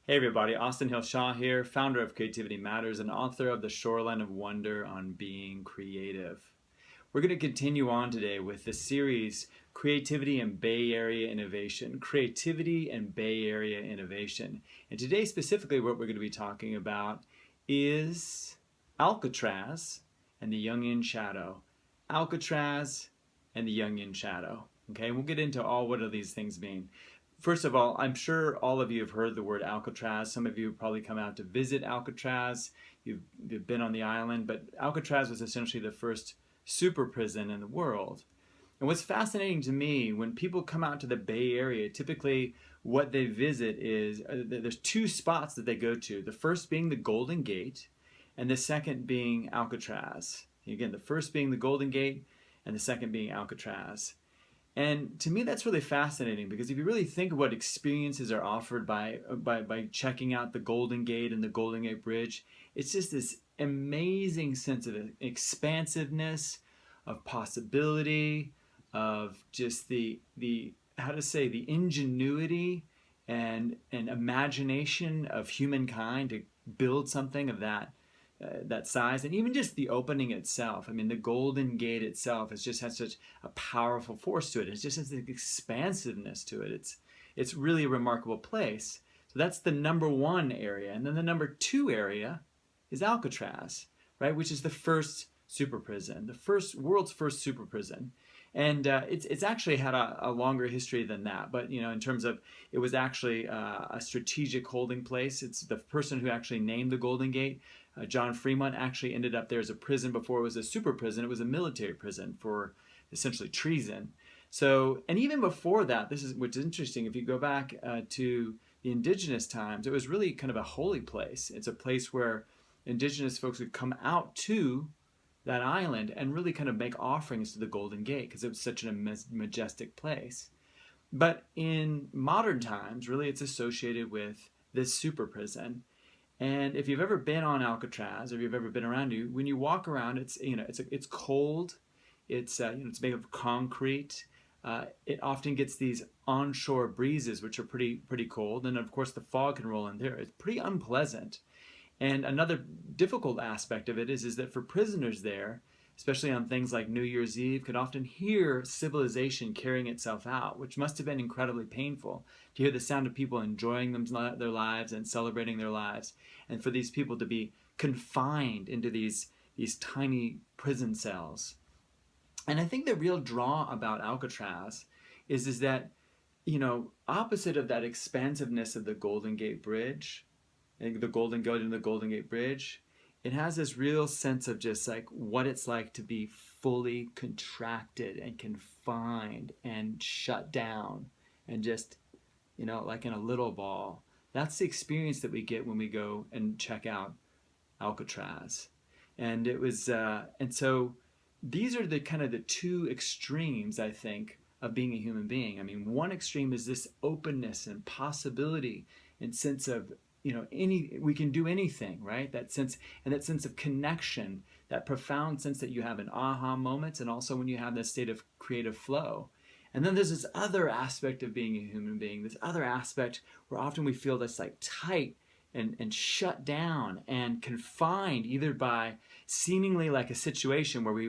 Hey everybody, Austin Hill Shaw here, founder of Creativity Matters and author of The Shoreline of Wonder on Being Creative. We're going to continue on today with the series Creativity and Bay Area Innovation. Creativity and Bay Area Innovation. And today, specifically, what we're going to be talking about is Alcatraz and the Jungian Shadow. Alcatraz and the Jungian Shadow. Okay, we'll get into all what do these things mean. First of all, I'm sure all of you have heard the word Alcatraz. Some of you have probably come out to visit Alcatraz. You've been on the island, but Alcatraz was essentially the first super prison in the world. And what's fascinating to me, when people come out to the Bay Area, typically what they visit is there's two spots that they go to. The first being the Golden Gate, and the second being Alcatraz. Again, the first being the Golden Gate, and the second being Alcatraz. And to me, that's really fascinating because if you really think of what experiences are offered by checking out the Golden Gate and the Golden Gate Bridge, it's just this amazing sense of expansiveness, of possibility, of just the the ingenuity and imagination of humankind to build something of that size, and even just the opening itself. I mean, the Golden Gate itself has such a powerful force to it. It just has an expansiveness to it. It's really a remarkable place. So that's the number one area, and then the number two area is Alcatraz, right, which is the first super prison, the world's first super prison. And it's actually had a longer history than that, but in terms of it was actually a strategic holding place. It's the person who actually named the Golden Gate. John Fremont actually ended up there as a prison before it was a super prison. It was a military prison for essentially treason. So, and even before that, this is what's interesting. If you go back to the indigenous times, it was really kind of a holy place. It's a place where indigenous folks would come out to that island and really kind of make offerings to the Golden Gate because it was such a majestic place. But in modern times, really, it's associated with this super prison. And if you've ever been on Alcatraz, or if you've ever been around, when you walk around, it's cold. It's made of concrete. It often gets these onshore breezes, which are pretty cold, and of course the fog can roll in there. It's pretty unpleasant. And another difficult aspect of it is that for prisoners there, especially on things like New Year's Eve, could often hear civilization carrying itself out, which must have been incredibly painful to hear the sound of people enjoying their lives and celebrating their lives, and for these people to be confined into these tiny prison cells. And I think the real draw about Alcatraz is that, opposite of that expansiveness of the Golden Gate Bridge, the Golden Gate and the Golden Gate Bridge, it has this real sense of just like what it's like to be fully contracted and confined and shut down and just, like in a little ball. That's the experience that we get when we go and check out Alcatraz. And so these are the kind of the two extremes, I think, of being a human being. I mean, one extreme is this openness and possibility and sense of we can do anything, right? That sense of connection, that profound sense that you have in aha moments, and also when you have this state of creative flow. And then there's this other aspect of being a human being, this other aspect where often we feel this like tight and shut down and confined, either by seemingly like a situation where we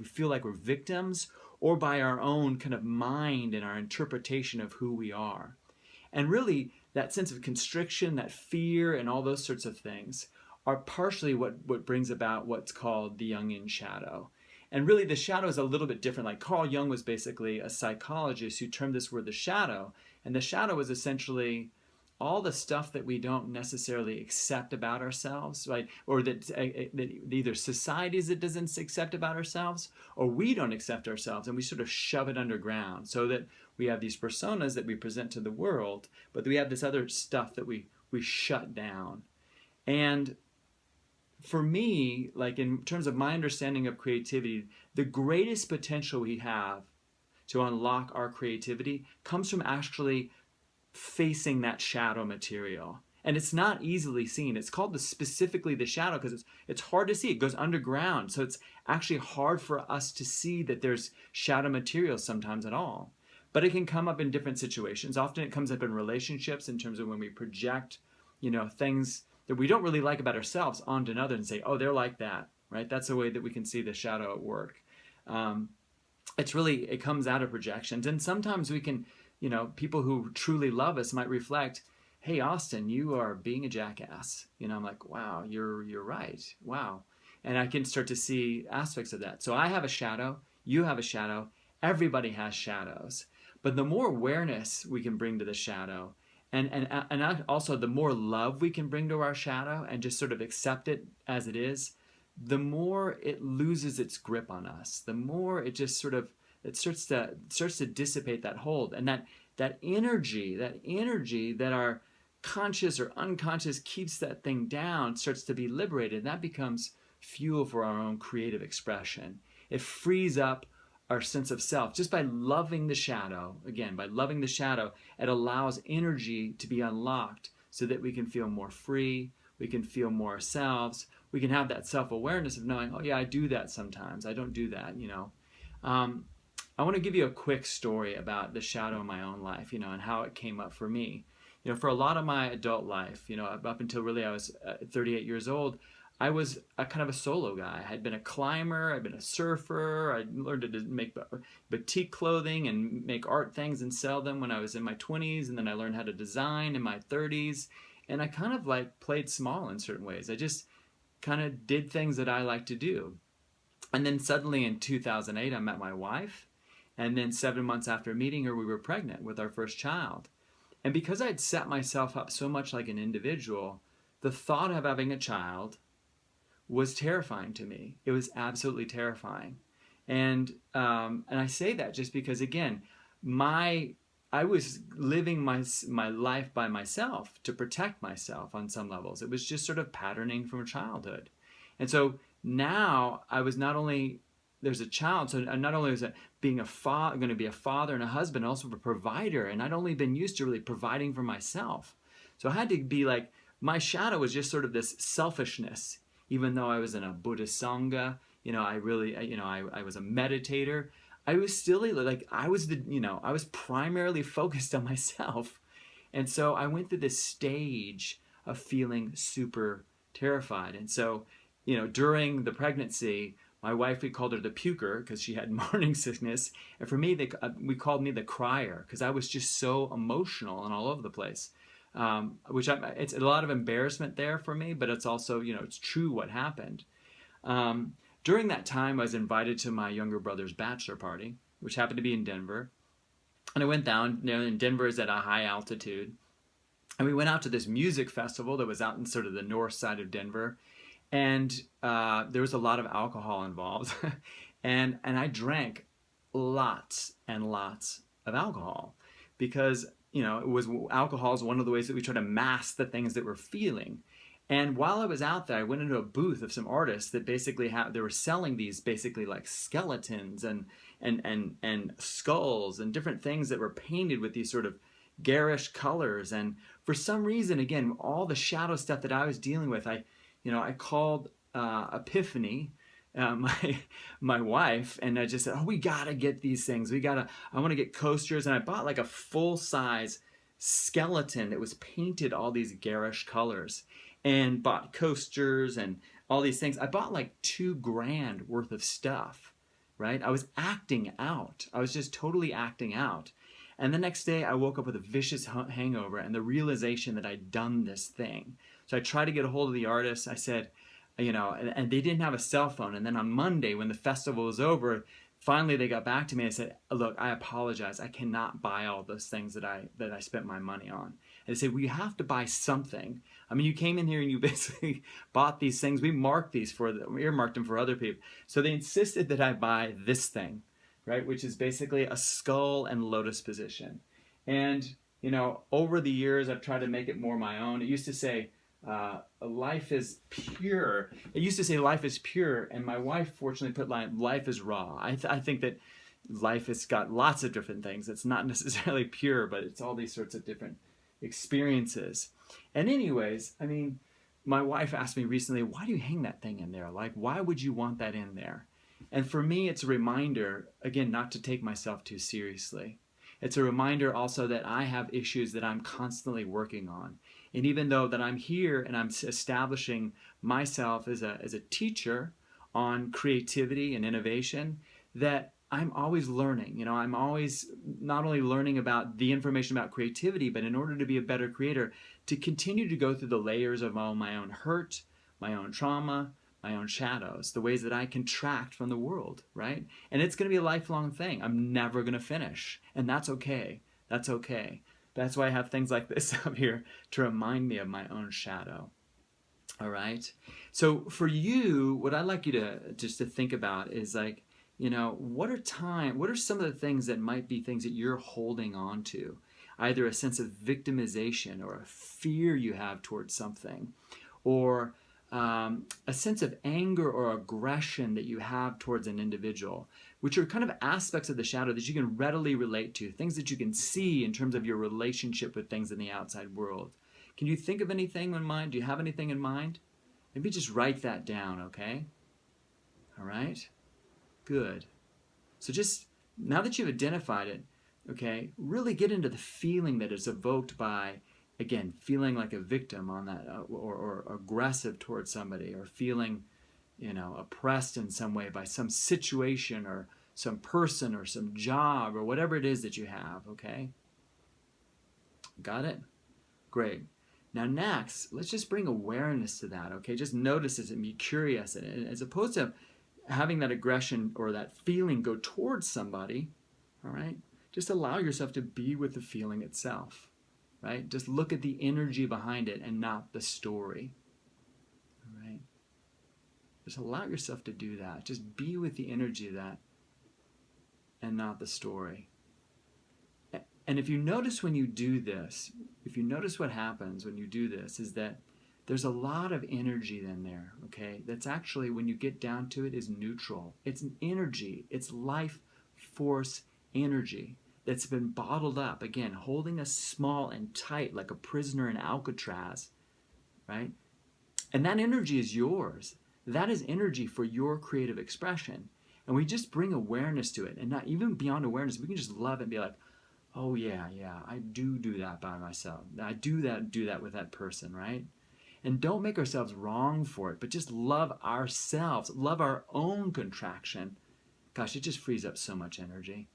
feel like we're victims, or by our own kind of mind and our interpretation of who we are. And really, that sense of constriction, that fear, and all those sorts of things are partially what brings about what's called the Jungian Shadow. And really, the shadow is a little bit different. Like Carl Jung was basically a psychologist who termed this word the shadow. And the shadow was essentially all the stuff that we don't necessarily accept about ourselves, right? Or that either societies that doesn't accept about ourselves, or we don't accept ourselves, and we sort of shove it underground, so that we have these personas that we present to the world, but we have this other stuff that we shut down. And for me, like in terms of my understanding of creativity, the greatest potential we have to unlock our creativity comes from actually facing that shadow material. And it's not easily seen. It's called specifically the shadow because it's hard to see. It goes underground. So it's actually hard for us to see that there's shadow material sometimes at all. But it can come up in different situations. Often it comes up in relationships in terms of when we project things that we don't really like about ourselves onto another and say, oh, they're like that, right? That's a way that we can see the shadow at work. It comes out of projections. And sometimes we can, people who truly love us might reflect, hey, Austin, you are being a jackass. I'm like, wow, you're right. Wow. And I can start to see aspects of that. So I have a shadow, you have a shadow, everybody has shadows. But the more awareness we can bring to the shadow, and also the more love we can bring to our shadow and just sort of accept it as it is, the more it loses its grip on us. The more it just sort of it starts to dissipate that hold, and that energy that our conscious or unconscious keeps that thing down starts to be liberated, and that becomes fuel for our own creative expression. It frees up our sense of self just by loving the shadow. Again, by loving the shadow, it allows energy to be unlocked so that we can feel more free, we can feel more ourselves, we can have that self-awareness of knowing, oh yeah, I do that sometimes, I don't do that. I want to give you a quick story about the shadow in my own life, and how it came up for me. For a lot of my adult life, up until really I was 38 years old, I was a kind of a solo guy. I had been a climber, I'd been a surfer, I learned to make batik clothing and make art things and sell them when I was in my 20s, and then I learned how to design in my 30s, and I kind of like played small in certain ways. I just kind of did things that I like to do. And then suddenly in 2008, I met my wife, and then 7 months after meeting her, we were pregnant with our first child. And because I'd set myself up so much like an individual, the thought of having a child was terrifying to me. It was absolutely terrifying. And I say that just because, again, I was living my life by myself to protect myself on some levels. It was just sort of patterning from childhood. And so now I was not only, there's a child, so not only was it being going to be a father and a husband, also a provider, and I'd only been used to really providing for myself. So I had to be like, my shadow was just sort of this selfishness. Even though I was in a Buddhist Sangha, I was a meditator, I was still like, I was primarily focused on myself. And so I went through this stage of feeling super terrified. And so, during the pregnancy, my wife, we called her the puker because she had morning sickness. And for me, we called me the crier because I was just so emotional and all over the place. It's a lot of embarrassment there for me, but it's also, it's true what happened. During that time, I was invited to my younger brother's bachelor party, which happened to be in Denver. And I went down, and Denver is at a high altitude. And we went out to this music festival that was out in sort of the north side of Denver. And there was a lot of alcohol involved. and I drank lots and lots of alcohol because alcohol is one of the ways that we try to mask the things that we're feeling. And while I was out there, I went into a booth of some artists that basically they were selling these basically like skeletons and skulls and different things that were painted with these sort of garish colors. And for some reason, again, all the shadow stuff that I was dealing with, I called Epiphany, my wife, and I just said, oh, we gotta get these things. I want to get coasters. And I bought like a full-size skeleton that was painted all these garish colors, and bought coasters and all these things. I bought like $2,000 worth of stuff, right? I was acting out. I was just totally acting out. And the next day I woke up with a vicious hangover and the realization that I'd done this thing. So I tried to get a hold of the artist. I said, and they didn't have a cell phone. And then on Monday, when the festival was over, finally they got back to me and said, look, I apologize. I cannot buy all those things that I spent my money on. And they said, well, you have to buy something. I mean, you came in here and you basically bought these things. We earmarked them for other people. So they insisted that I buy this thing, right? Which is basically a skull and lotus position. And, over the years, I've tried to make it more my own. It used to say, life is pure. It used to say life is pure, and my wife fortunately put life is raw. I think that life has got lots of different things. It's not necessarily pure, but it's all these sorts of different experiences. And anyways, I mean, my wife asked me recently, why do you hang that thing in there? Like, why would you want that in there? And for me, it's a reminder, again, not to take myself too seriously. It's a reminder also that I have issues that I'm constantly working on. And even though that I'm here and I'm establishing myself as a teacher on creativity and innovation, that I'm always learning. I'm always not only learning about the information about creativity, but in order to be a better creator, to continue to go through the layers of all my own hurt, my own trauma, my own shadows, the ways that I contract from the world, right? And it's going to be a lifelong thing. I'm never going to finish. And that's okay. That's okay. That's why I have things like this up here to remind me of my own shadow. All right. So for you, what I'd like you to just to think about is like, what are some of the things that might be things that you're holding on to? Either a sense of victimization or a fear you have towards something, or a sense of anger or aggression that you have towards an individual, which are kind of aspects of the shadow that you can readily relate to, things that you can see in terms of your relationship with things in the outside world. Can you think of anything in mind? Do you have anything in mind? Maybe just write that down, okay? All right? Good. So just, now that you've identified it, okay, really get into the feeling that is evoked by, again, feeling like a victim on that, or aggressive towards somebody, or feeling, oppressed in some way by some situation or some person or some job or whatever it is that you have, okay? Got it? Great. Now next, let's just bring awareness to that, okay? Just notice it and be curious. And as opposed to having that aggression or that feeling go towards somebody, all right? Just allow yourself to be with the feeling itself, right? Just look at the energy behind it and not the story, all right? Just allow yourself to do that. Just be with the energy of that and not the story. And if you notice when you do this, if you notice what happens when you do this, is that there's a lot of energy in there, okay? That's actually, when you get down to it, is neutral. It's an energy. It's life force energy that's been bottled up, again, holding us small and tight like a prisoner in Alcatraz, right? And that energy is yours. That is energy for your creative expression. And we just bring awareness to it. And not even beyond awareness, we can just love it and be like, oh yeah, I do that by myself. I do that with that person, right? And don't make ourselves wrong for it, but just love ourselves, love our own contraction. Gosh, it just frees up so much energy.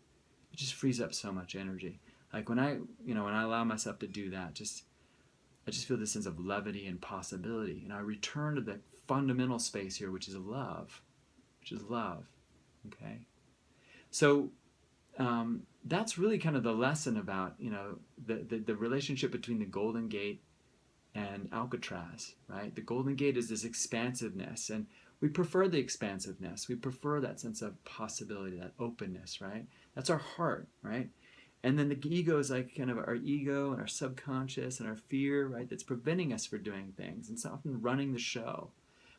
It just frees up so much energy. Like when I allow myself to do that, I just feel this sense of levity and possibility. And I return to the fundamental space here, which is love, okay? So that's really kind of the lesson about, the relationship between the Golden Gate and Alcatraz, right? The Golden Gate is this expansiveness, and we prefer the expansiveness. We prefer that sense of possibility, that openness, right? That's our heart, right? And then the ego is like kind of our ego and our subconscious and our fear, right? That's preventing us from doing things. And it's often running the show.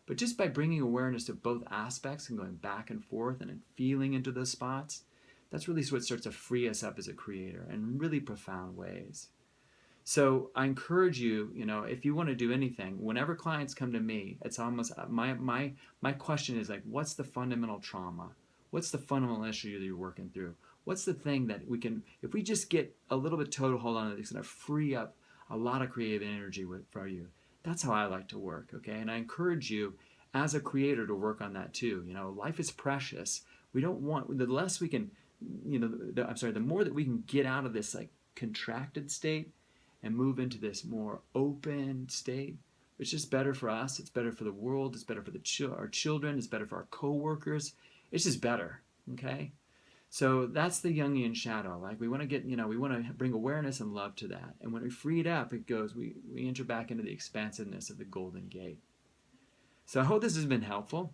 But just by bringing awareness to both aspects and going back and forth and feeling into those spots, that's really what starts to free us up as a creator in really profound ways. So I encourage you, if you want to do anything, whenever clients come to me, it's almost my question is like, what's the fundamental trauma? What's the fundamental issue that you're working through? What's the thing that we can, if we just get a little bit total hold on, it's going to free up a lot of creative energy for you. That's how I like to work, okay? And I encourage you as a creator to work on that too. Life is precious. We don't want, the less we can, the more that we can get out of this like contracted state and move into this more open state, which is better for us. It's better for the world. It's better for our children. It's better for our coworkers. It's just better, okay? So that's the Jungian shadow. Like we want to get, we want to bring awareness and love to that. And when we free it up, it goes, we enter back into the expansiveness of the Golden Gate. So I hope this has been helpful.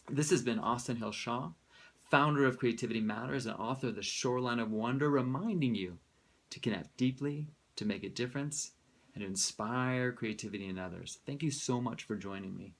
This has been Austin Hill Shaw, founder of Creativity Matters and author of The Shoreline of Wonder, reminding you to connect deeply, to make a difference, and to inspire creativity in others. Thank you so much for joining me.